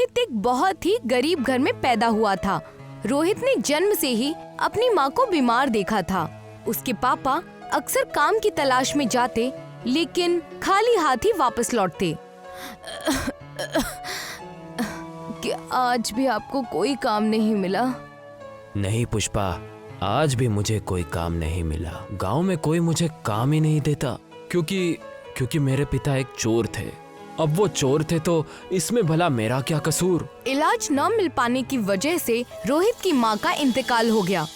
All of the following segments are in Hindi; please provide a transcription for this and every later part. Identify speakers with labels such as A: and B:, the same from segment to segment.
A: रोहित एक बहुत ही गरीब घर में पैदा हुआ था। रोहित ने जन्म से ही अपनी माँ को बीमार देखा था। उसके पापा अक्सर काम की तलाश में जाते, लेकिन खाली हाथ ही वापस लौटते। क्या आज भी आपको कोई काम नहीं मिला?
B: नहीं पुष्पा, आज भी मुझे कोई काम नहीं मिला। गांव में कोई मुझे काम ही नहीं देता, क्योंकि मेरे पिता एक चोर थे। अब वो चोर थे तो इसमें भला मेरा क्या कसूर?
A: इलाज न मिल पाने की वजह से रोहित की माँ का इंतकाल हो गया।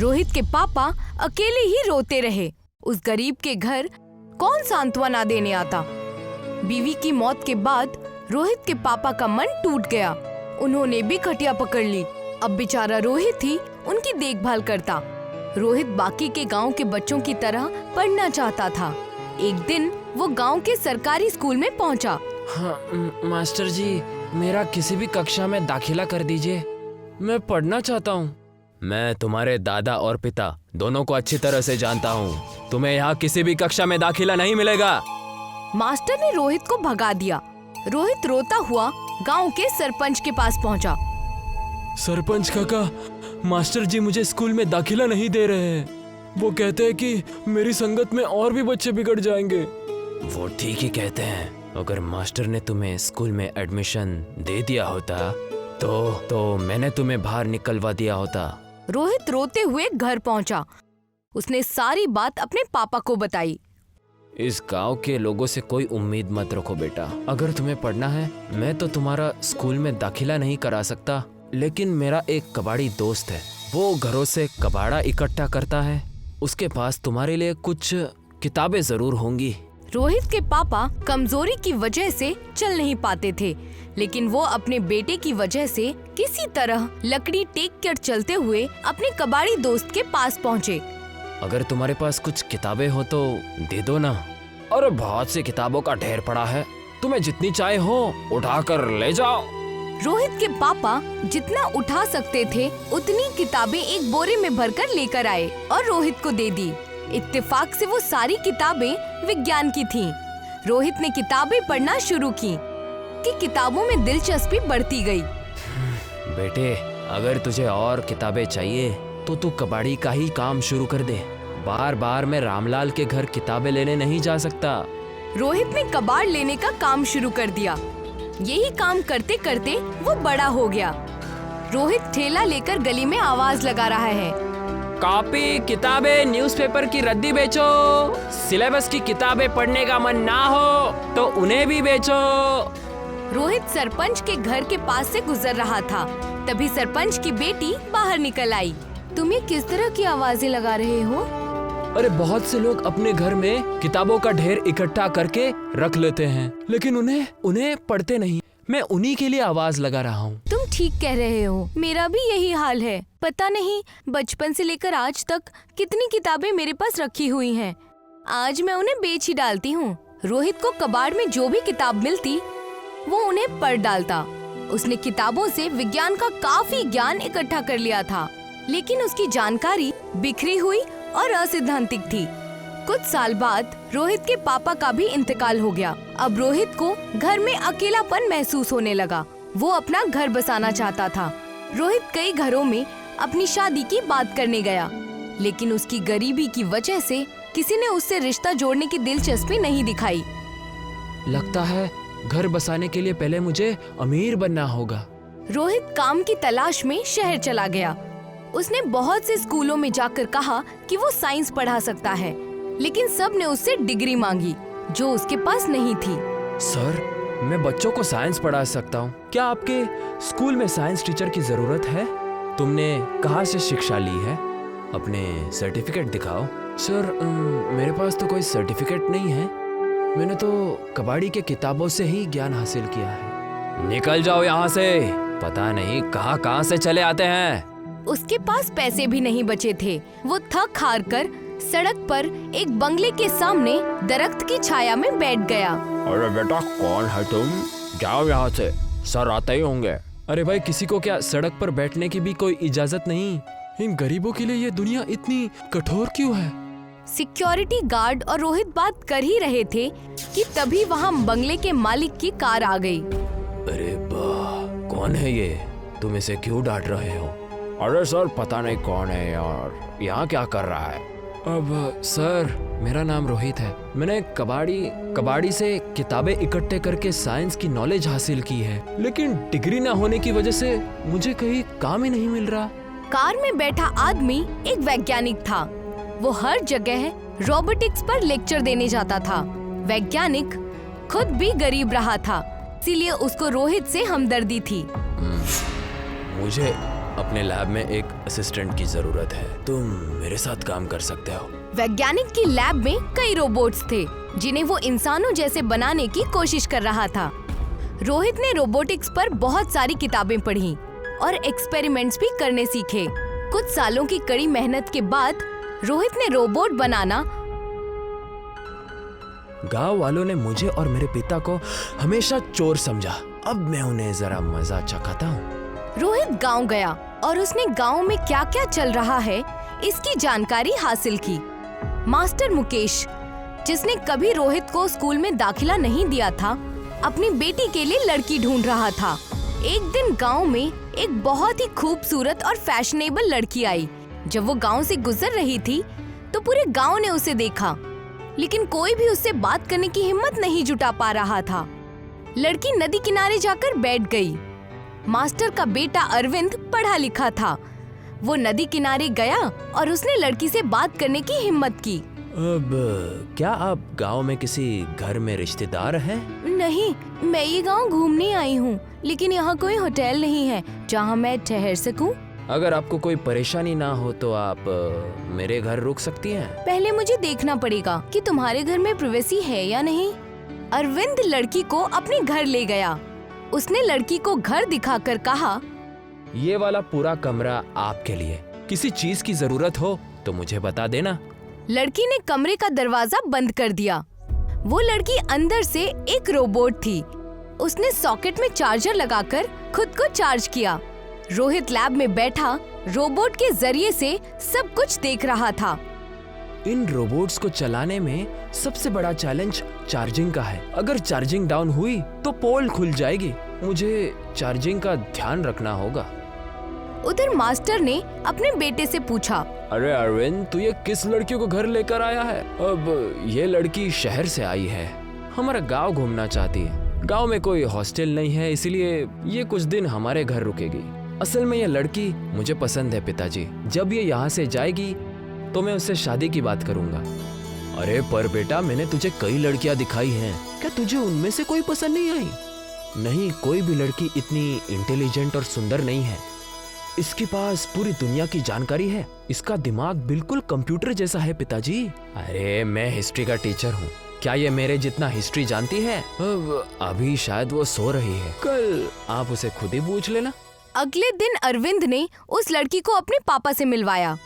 A: रोहित के पापा अकेले ही रोते रहे। उस गरीब के घर कौन सांत्वना देने आता। बीवी की मौत के बाद रोहित के पापा का मन टूट गया। उन्होंने भी खटिया पकड़ ली। अब बेचारा रोहित ही उनकी देखभाल करता। रोहित बाकी के गांव के बच्चों की तरह पढ़ना चाहता था। एक दिन वो गांव के सरकारी स्कूल में पहुंचा।
B: हाँ मास्टर जी, मेरा किसी भी कक्षा में दाखिला कर दीजिए, मैं पढ़ना चाहता हूँ। मैं तुम्हारे दादा और पिता दोनों को अच्छी तरह से जानता हूँ। तुम्हें यहाँ किसी भी कक्षा में दाखिला नहीं मिलेगा।
A: मास्टर ने रोहित को भगा दिया। रोहित रोता हुआ गांव के सरपंच के पास पहुंचा।
B: सरपंच काका, मास्टर जी मुझे स्कूल में दाखिला नहीं दे रहे हैं। वो कहते हैं कि मेरी संगत में और भी बच्चे बिगड़ जाएंगे। वो ठीक ही कहते हैं। अगर मास्टर ने तुम्हें स्कूल में एडमिशन दे दिया होता तो मैंने तुम्हें बाहर निकलवा दिया होता।
A: रोहित रोते हुए घर पहुंचा। उसने सारी बात अपने पापा को बताई।
B: इस गांव के लोगों से कोई उम्मीद मत रखो बेटा। अगर तुम्हें पढ़ना है, मैं तो तुम्हारा स्कूल में दाखिला नहीं करा सकता, लेकिन मेरा एक कबाड़ी दोस्त है। वो घरों से कबाड़ा इकट्ठा करता है। उसके पास तुम्हारे लिए कुछ किताबें जरूर होंगी।
A: रोहित के पापा कमजोरी की वजह से चल नहीं पाते थे, लेकिन वो अपने बेटे की वजह से किसी तरह लकड़ी टेक कर चलते हुए अपने कबाड़ी दोस्त के पास पहुँचे।
B: अगर तुम्हारे पास कुछ किताबें हो तो दे दो ना। अरे बहुत सी किताबों का ढेर पड़ा है, तुम्हें जितनी चाहे हो उठाकर ले जाओ।
A: रोहित के पापा जितना उठा सकते थे उतनी किताबें एक बोरे में भरकर लेकर आए और रोहित को दे दी। इत्तेफाक से वो सारी किताबें विज्ञान की थीं। रोहित ने किताबें पढ़ना शुरू की कि किताबों में दिलचस्पी बढ़ती गई।
B: बेटे, अगर तुझे और किताबें चाहिए तो तू कबाड़ी का ही काम शुरू कर दे। बार बार मैं रामलाल के घर किताबें लेने नहीं जा सकता।
A: रोहित ने कबाड़ लेने का काम शुरू कर दिया। यही काम करते करते वो बड़ा हो गया। रोहित ठेला लेकर गली में आवाज लगा रहा है।
B: कॉपी, किताबें, न्यूज़पेपर की रद्दी बेचो। सिलेबस की किताबें पढ़ने का मन ना हो तो उन्हें भी बेचो।
A: रोहित सरपंच के घर के पास से गुजर रहा था। तभी सरपंच की बेटी बाहर निकल आई। तुम ये किस तरह की आवाजें लगा रहे हो?
B: अरे बहुत से लोग अपने घर में किताबों का ढेर इकट्ठा करके रख लेते हैं, लेकिन उन्हें पढ़ते नहीं। मैं उन्हीं के लिए आवाज लगा रहा हूँ।
A: तुम ठीक कह रहे हो, मेरा भी यही हाल है। पता नहीं बचपन से लेकर आज तक कितनी किताबें मेरे पास रखी हुई हैं। आज मैं उन्हें बेच ही डालती हूँ। रोहित को कबाड़ में जो भी किताब मिलती वो उन्हें पढ़ डालता। उसने किताबों से विज्ञान का काफी ज्ञान इकट्ठा कर लिया था, लेकिन उसकी जानकारी बिखरी हुई और असैद्धांतिक थी। कुछ साल बाद रोहित के पापा का भी इंतकाल हो गया। अब रोहित को घर में अकेलापन महसूस होने लगा। वो अपना घर बसाना चाहता था। रोहित कई घरों में अपनी शादी की बात करने गया, लेकिन उसकी गरीबी की वजह से किसी ने उससे रिश्ता जोड़ने की दिलचस्पी नहीं दिखाई।
B: लगता है घर बसाने के लिए पहले मुझे अमीर बनना होगा।
A: रोहित काम की तलाश में शहर चला गया। उसने बहुत से स्कूलों में जाकर कहा कि वो साइंस पढ़ा सकता है, लेकिन सब ने उससे डिग्री मांगी जो उसके पास नहीं थी।
B: सर, मैं बच्चों को साइंस पढ़ा सकता हूँ। क्या आपके स्कूल में साइंस टीचर की जरूरत है? तुमने कहाँ से शिक्षा ली है? अपने सर्टिफिकेट दिखाओ। सर, मेरे पास तो कोई सर्टिफिकेट नहीं है। मैंने तो कबाड़ी के किताबों से ही ज्ञान हासिल किया है। निकल जाओ यहाँ से। पता नहीं कहाँ से चले आते हैं।
A: उसके पास पैसे भी नहीं बचे थे। वो थक हार कर सड़क पर एक बंगले के सामने दरख्त की छाया में बैठ गया।
B: अरे बेटा, कौन है तुम? जाओ यहाँ से, सर आते ही होंगे। अरे भाई, किसी को क्या सड़क पर बैठने की भी कोई इजाजत नहीं? इन गरीबों के लिए ये दुनिया इतनी कठोर क्यों है?
A: सिक्योरिटी गार्ड और रोहित बात कर ही रहे थे कि तभी वहाँ बंगले के मालिक की कार आ गई।
B: अरे वाह, कौन है ये? तुम इसे क्यों डांट रहे हो? अरे सर पता नहीं कौन है यार, यहाँ क्या कर रहा है? अब सर मेरा नाम रोहित है। मैंने कबाड़ी से किताबें इकट्ठे करके साइंस की नॉलेज हासिल की है, लेकिन डिग्री ना होने की वजह से मुझे कहीं काम ही नहीं मिल रहा।
A: कार में बैठा आदमी एक वैज्ञानिक था। वो हर जगह रोबोटिक्स पर लेक्चर देने जाता था। वैज्ञानिक खुद भी गरीब रहा था, इसीलिए उसको रोहित से हमदर्दी थी।
B: मुझे अपने लैब में एक असिस्टेंट की जरूरत है, तुम मेरे साथ काम कर सकते हो?
A: वैज्ञानिक की लैब में कई रोबोट्स थे जिन्हें वो इंसानों जैसे बनाने की कोशिश कर रहा था। रोहित ने रोबोटिक्स पर बहुत सारी किताबें पढ़ी और एक्सपेरिमेंट्स भी करने सीखे। कुछ सालों की कड़ी मेहनत के बाद रोहित ने रोबोट बनाना।
B: गांव वालों ने मुझे और मेरे पिता को हमेशा चोर समझा। अब मैं उन्हें जरा मजा चखाता हूँ।
A: रोहित गांव गया और उसने गांव में क्या क्या चल रहा है इसकी जानकारी हासिल की। मास्टर मुकेश, जिसने कभी रोहित को स्कूल में दाखिला नहीं दिया था, अपनी बेटी के लिए लड़की ढूंढ रहा था। एक दिन गांव में एक बहुत ही खूबसूरत और फैशनेबल लड़की आई। जब वो गांव से गुजर रही थी तो पूरे गांव ने उसे देखा, लेकिन कोई भी उससे बात करने की हिम्मत नहीं जुटा पा रहा था। लड़की नदी किनारे जाकर बैठ गई। मास्टर का बेटा अरविंद पढ़ा लिखा था। वो नदी किनारे गया और उसने लड़की से बात करने की हिम्मत की।
B: अब क्या आप गांव में किसी घर में रिश्तेदार हैं?
A: नहीं, मैं ये गांव घूमने आई हूँ, लेकिन यहाँ कोई होटल नहीं है जहाँ मैं ठहर सकूँ।
B: अगर आपको कोई परेशानी ना हो तो आप मेरे घर रुक सकती हैं।
A: पहले मुझे देखना पड़ेगा कि तुम्हारे घर में प्राइवेसी है या नहीं। अरविंद लड़की को अपने घर ले गया। उसने लड़की को घर दिखाकर कहा,
B: ये वाला पूरा कमरा आपके लिए। किसी चीज की जरूरत हो तो मुझे बता देना।
A: लड़की ने कमरे का दरवाजा बंद कर दिया। वो लड़की अंदर से एक रोबोट थी। उसने सॉकेट में चार्जर लगाकर खुद को चार्ज किया। रोहित लैब में बैठा रोबोट के जरिए से सब कुछ देख रहा था।
B: इन रोबोट्स को चलाने में सबसे बड़ा चैलेंज चार्जिंग का है। अगर चार्जिंग डाउन हुई तो पोल खुल जाएगी। मुझे चार्जिंग का ध्यान रखना होगा।
A: उधर मास्टर ने अपने बेटे से पूछा,
B: अरे अरविंद, तू ये किस लड़की को घर लेकर आया है? अब ये लड़की शहर से आई है, हमारा गांव घूमना चाहती है। गांव में कोई हॉस्टल नहीं है, इसलिए ये कुछ दिन हमारे घर रुकेगी। असल में ये लड़की मुझे पसंद है पिताजी। जब ये यहाँ से जाएगी तो मैं उससे शादी की बात करूंगा। अरे पर बेटा, मैंने तुझे कई लड़कियां दिखाई हैं, क्या तुझे उनमें से कोई पसंद नहीं आई? नहीं, कोई भी लड़की इतनी इंटेलिजेंट और सुंदर नहीं है। इसके पास पूरी दुनिया की जानकारी है। इसका दिमाग बिल्कुल कंप्यूटर जैसा है पिताजी। अरे मैं हिस्ट्री का टीचर हूँ, क्या ये मेरे जितना हिस्ट्री जानती है? अभी शायद वो सो रही है, कल आप उसे खुद ही पूछ लेना।
A: अगले दिन अरविंद ने उस लड़की को अपने पापा से मिलवाया।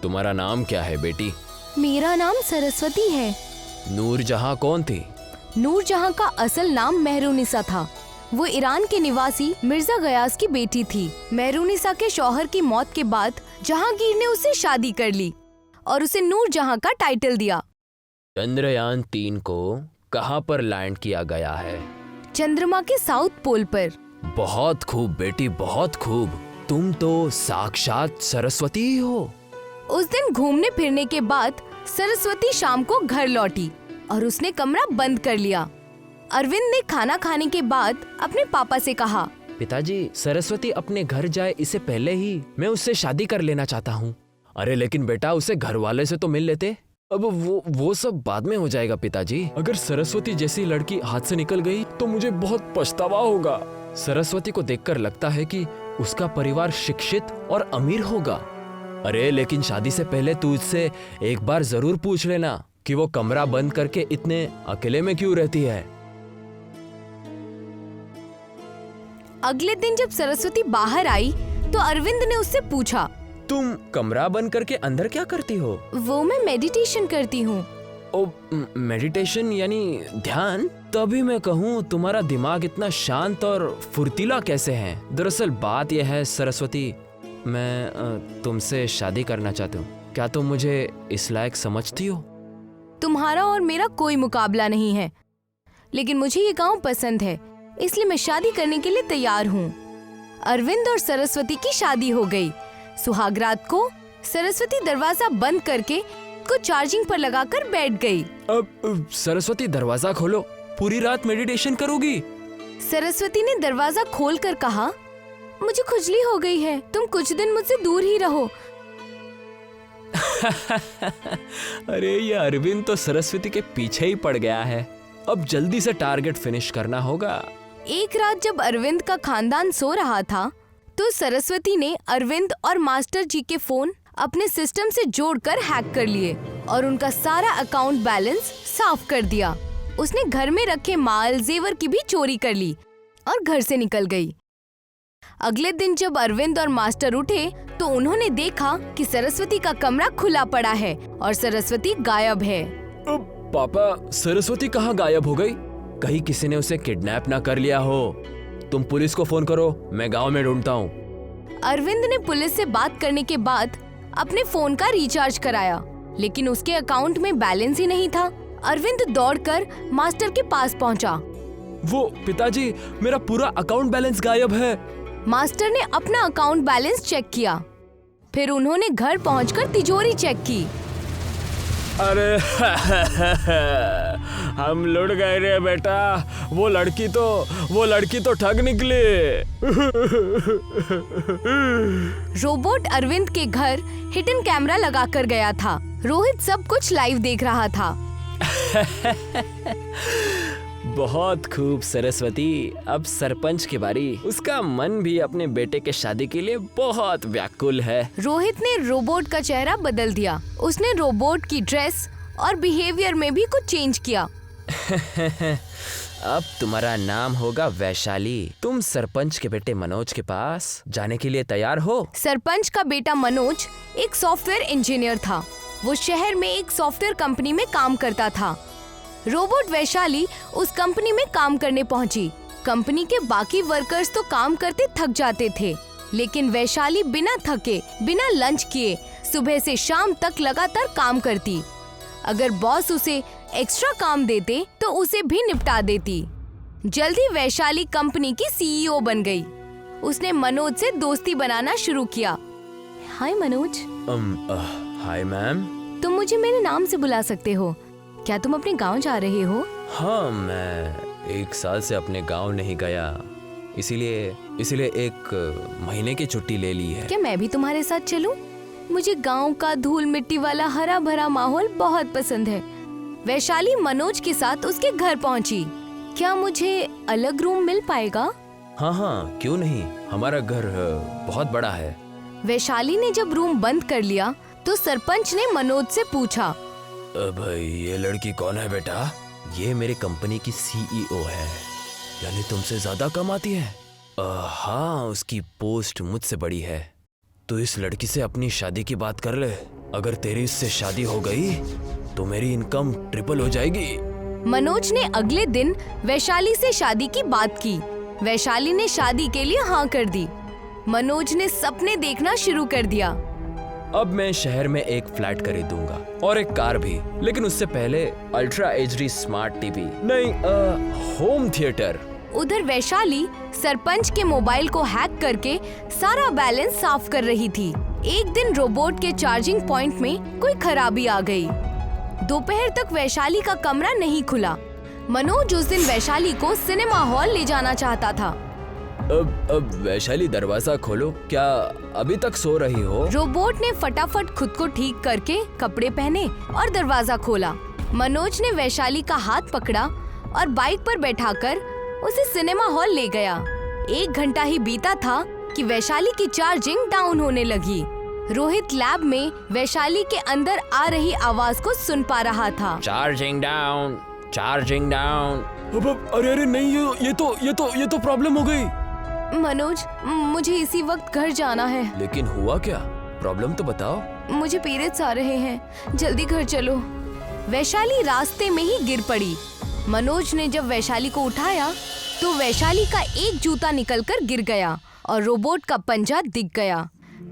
B: तुम्हारा नाम क्या है बेटी?
A: मेरा नाम सरस्वती है।
B: नूरजहां कौन थी?
A: नूरजहां का असल नाम मेहरुनिसा था। वो ईरान के निवासी मिर्जा गयास की बेटी थी। मेहरुनिसा के शौहर की मौत के बाद जहांगीर ने उससे शादी कर ली और उसे नूरजहां का टाइटल दिया।
B: चंद्रयान 3 को कहाँ पर लैंड किया गया है?
A: चंद्रमा के साउथ पोल पर।
B: बहुत खूब बेटी, बहुत खूब। तुम तो साक्षात सरस्वती ही हो।
A: उस दिन घूमने फिरने के बाद सरस्वती शाम को घर लौटी और उसने कमरा बंद कर लिया। अरविंद ने खाना खाने के बाद अपने पापा से कहा,
B: पिताजी, सरस्वती अपने घर जाए इससे पहले ही मैं उससे शादी कर लेना चाहता हूँ। अरे लेकिन बेटा, उसे घर वाले से तो मिल लेते। अब वो सब बाद में हो जाएगा पिताजी। अगर सरस्वती जैसी लड़की हाथ से निकल गई तो मुझे बहुत पछतावा होगा। सरस्वती को देखकर लगता है कि उसका परिवार शिक्षित और अमीर होगा। अरे लेकिन शादी से पहले तू उससे एक बार जरूर पूछ लेना कि वो कमरा बंद करके इतने अकेले में क्यों रहती है।
A: अगले दिन जब सरस्वती बाहर आई तो अरविंद ने उससे पूछा,
B: तुम कमरा बंद करके अंदर क्या करती हो?
A: वो मैं मेडिटेशन करती हूँ।
B: ओ, मेडिटेशन यानी ध्यान? तभी मैं कहूँ तुम्हारा दिमाग इतना शांत और फुर्तीला कैसे है। दरअसल बात यह है सरस्वती, मैं तुमसे शादी करना चाहती हूँ। क्या तुम मुझे इस लायक समझती हो?
A: तुम्हारा और मेरा कोई मुकाबला नहीं है, लेकिन मुझे ये गांव पसंद है, इसलिए मैं शादी करने के लिए तैयार हूँ। अरविंद और सरस्वती की शादी हो गई। सुहागरात को सरस्वती दरवाजा बंद करके को चार्जिंग पर लगाकर बैठ गई।
B: अब सरस्वती दरवाजा खोलो, पूरी रात मेडिटेशन करोगी?
A: सरस्वती ने दरवाजा खोलकर कहा, मुझे खुजली हो गई है, तुम कुछ दिन मुझसे दूर ही रहो।
B: अरे ये अरविंद तो सरस्वती के पीछे ही पड़ गया है। अब जल्दी से टारगेट फिनिश करना होगा।
A: एक रात जब अरविंद का खानदान सो रहा था तो सरस्वती ने अरविंद और मास्टर जी के फोन अपने सिस्टम से जोड़कर हैक कर लिए और उनका सारा अकाउंट बैलेंस साफ कर दिया। उसने घर में रखे माल जेवर की भी चोरी कर ली और घर से निकल गई। अगले दिन जब अरविंद और मास्टर उठे तो उन्होंने देखा कि सरस्वती का कमरा खुला पड़ा है और सरस्वती गायब है।
B: पापा, सरस्वती कहाँ गायब हो गई? कहीं किसी ने उसे किडनैप ना कर लिया हो। तुम पुलिस को फोन करो, मैं गांव में ढूंढता हूँ।
A: अरविंद ने पुलिस से बात करने के बाद अपने फोन का रिचार्ज कराया, लेकिन उसके अकाउंट में बैलेंस ही नहीं था। अरविंद दौड़कर मास्टर के पास पहुंचा।
B: वो पिताजी, मेरा पूरा अकाउंट बैलेंस गायब है।
A: मास्टर ने अपना अकाउंट बैलेंस चेक किया, फिर उन्होंने घर पहुंचकर तिजोरी चेक की।
B: अरे हम लुट गए रे बेटा, वो लड़की तो ठग निकली।
A: रोबोट अरविंद के घर हिडन कैमरा लगाकर गया था। रोहित सब कुछ लाइव देख रहा था।
B: बहुत खूब सरस्वती, अब सरपंच की बारी। उसका मन भी अपने बेटे के शादी के लिए बहुत व्याकुल है।
A: रोहित ने रोबोट का चेहरा बदल दिया। उसने रोबोट की ड्रेस और बिहेवियर में भी कुछ चेंज किया।
B: अब तुम्हारा नाम होगा वैशाली। तुम सरपंच के बेटे मनोज के पास जाने के लिए तैयार हो?
A: सरपंच का बेटा मनोज एक सॉफ्टवेयर इंजीनियर था। वो शहर में एक सॉफ्टवेयर कंपनी में काम करता था। रोबोट वैशाली उस कंपनी में काम करने पहुंची। कंपनी के बाकी वर्कर्स तो काम करते थक जाते थे, लेकिन वैशाली बिना थके, बिना लंच किए सुबह से शाम तक लगातार काम करती। अगर बॉस उसे एक्स्ट्रा काम देते तो उसे भी निपटा देती। जल्दी वैशाली कंपनी की सीईओ बन गई। उसने मनोज से दोस्ती बनाना शुरू किया। हाय मनोज।
B: Hi ma'am.
A: तुम मुझे मेरे नाम से बुला सकते हो। क्या तुम अपने गांव जा रहे हो?
B: हाँ, मैं 1 साल से अपने गांव नहीं गया, इसीलिए 1 महीने की छुट्टी ले ली है।
A: क्या मैं भी तुम्हारे साथ चलूं? मुझे गांव का धूल मिट्टी वाला हरा भरा माहौल बहुत पसंद है। वैशाली मनोज के साथ उसके घर पहुंची। क्या मुझे अलग रूम मिल पाएगा?
B: हाँ, क्यों नहीं, हमारा घर बहुत बड़ा है।
A: वैशाली ने जब रूम बंद कर लिया तो सरपंच ने मनोज से पूछा,
B: भाई ये लड़की कौन है बेटा? ये मेरे कंपनी की सीईओ है, यानी तुमसे ज्यादा कमाती है। हाँ, उसकी पोस्ट मुझसे बड़ी है। तो इस लड़की से अपनी शादी की बात कर ले। अगर तेरी इससे शादी हो गई तो मेरी इनकम ट्रिपल हो जाएगी।
A: मनोज ने अगले दिन वैशाली से शादी की बात की। वैशाली ने शादी के लिए हाँ कर दी। मनोज ने सपने देखना शुरू कर दिया।
B: अब मैं शहर में एक फ्लैट खरीदूंगा और एक कार भी, लेकिन उससे पहले अल्ट्रा एचडी स्मार्ट टीवी नहीं, होम थिएटर।
A: उधर वैशाली सरपंच के मोबाइल को हैक करके सारा बैलेंस साफ कर रही थी। एक दिन रोबोट के चार्जिंग पॉइंट में कोई खराबी आ गई। दोपहर तक वैशाली का कमरा नहीं खुला। मनोज उस दिन वैशाली को सिनेमा हॉल ले जाना चाहता था।
B: अब वैशाली दरवाजा खोलो, क्या अभी तक सो रही हो?
A: रोबोट ने फटाफट खुद को ठीक करके कपड़े पहने और दरवाजा खोला। मनोज ने वैशाली का हाथ पकड़ा और बाइक पर बैठाकर उसे सिनेमा हॉल ले गया। 1 घंटा ही बीता था कि वैशाली की चार्जिंग डाउन होने लगी। रोहित लैब में वैशाली के अंदर आ रही आवाज को सुन पा रहा था।
B: Charging down, charging down. अरे नहीं, ये तो प्रॉब्लम हो गई।
A: मनोज, मुझे इसी वक्त घर जाना है।
B: लेकिन हुआ क्या? प्रॉब्लम तो बताओ।
A: मुझे पीरियड्स आ रहे हैं, जल्दी घर चलो। वैशाली रास्ते में ही गिर पड़ी। मनोज ने जब वैशाली को उठाया तो वैशाली का एक जूता निकलकर गिर गया और रोबोट का पंजा दिख गया।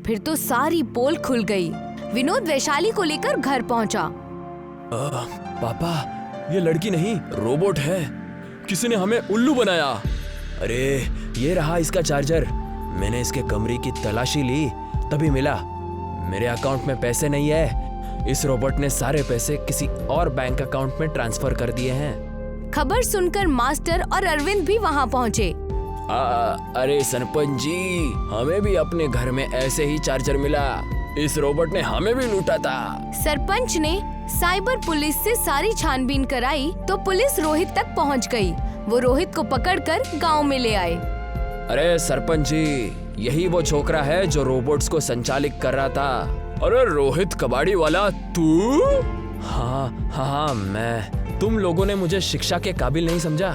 A: फिर तो सारी पोल खुल गई। विनोद वैशाली को लेकर घर पहुंचा।
B: पापा, ये लड़की नहीं, रोबोट है। किसी ने हमें उल्लू बनाया। अरे ये रहा इसका चार्जर। मैंने इसके कमरे की तलाशी ली, तभी मिला मेरे अकाउंट में पैसे नहीं है। इस रोबोट ने सारे पैसे किसी और बैंक अकाउंट में ट्रांसफर कर दिए हैं।
A: खबर सुनकर मास्टर और अरविंद भी वहाँ पहुँचे।
B: अरे सरपंच जी, हमें भी अपने घर में ऐसे ही चार्जर मिला। इस रोबोट ने हमें भी लूटा था।
A: सरपंच ने साइबर पुलिस से सारी छानबीन कराई तो पुलिस रोहित तक पहुंच गई। वो रोहित को पकड़कर गांव में ले आए।
B: अरे सरपंच जी, यही वो छोकरा है जो रोबोट्स को संचालित कर रहा था। अरे रोहित कबाड़ी वाला तू? हाँ, मैं। तुम लोगों ने मुझे शिक्षा के काबिल नहीं समझा,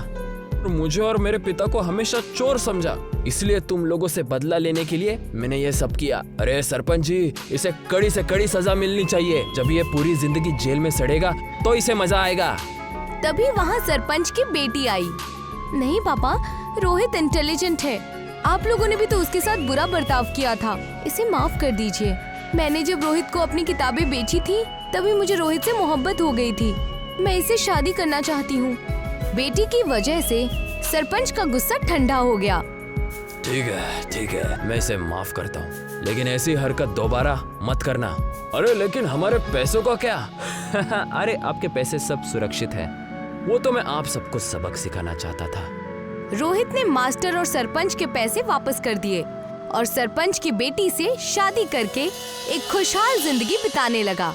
B: मुझे और मेरे पिता को हमेशा चोर समझा, इसलिए तुम लोगों से बदला लेने के लिए मैंने ये सब किया। अरे सरपंच जी, इसे कड़ी से कड़ी सजा मिलनी चाहिए। जब ये पूरी जिंदगी जेल में सड़ेगा तो इसे मजा आएगा।
A: तभी वहाँ सरपंच की बेटी आई। नहीं पापा, रोहित इंटेलिजेंट है। आप लोगों ने भी तो उसके साथ बुरा बर्ताव किया था, इसे माफ कर दीजिए। मैंने जब रोहित को अपनी किताबें बेची थी तभी मुझे रोहित से मोहब्बत हो गई थी। मैं इसे शादी करना चाहती हूँ। बेटी की वजह से सरपंच का गुस्सा ठंडा हो गया।
B: ठीक है, मैं इसे माफ करता हूँ, लेकिन ऐसी हरकत दोबारा मत करना। अरे लेकिन हमारे पैसों का क्या? अरे आपके पैसे सब सुरक्षित है। वो तो मैं आप सबको सबक सिखाना चाहता था।
A: रोहित ने मास्टर और सरपंच के पैसे वापस कर दिए और सरपंच की बेटी से शादी करके एक खुशहाल जिंदगी बिताने लगा।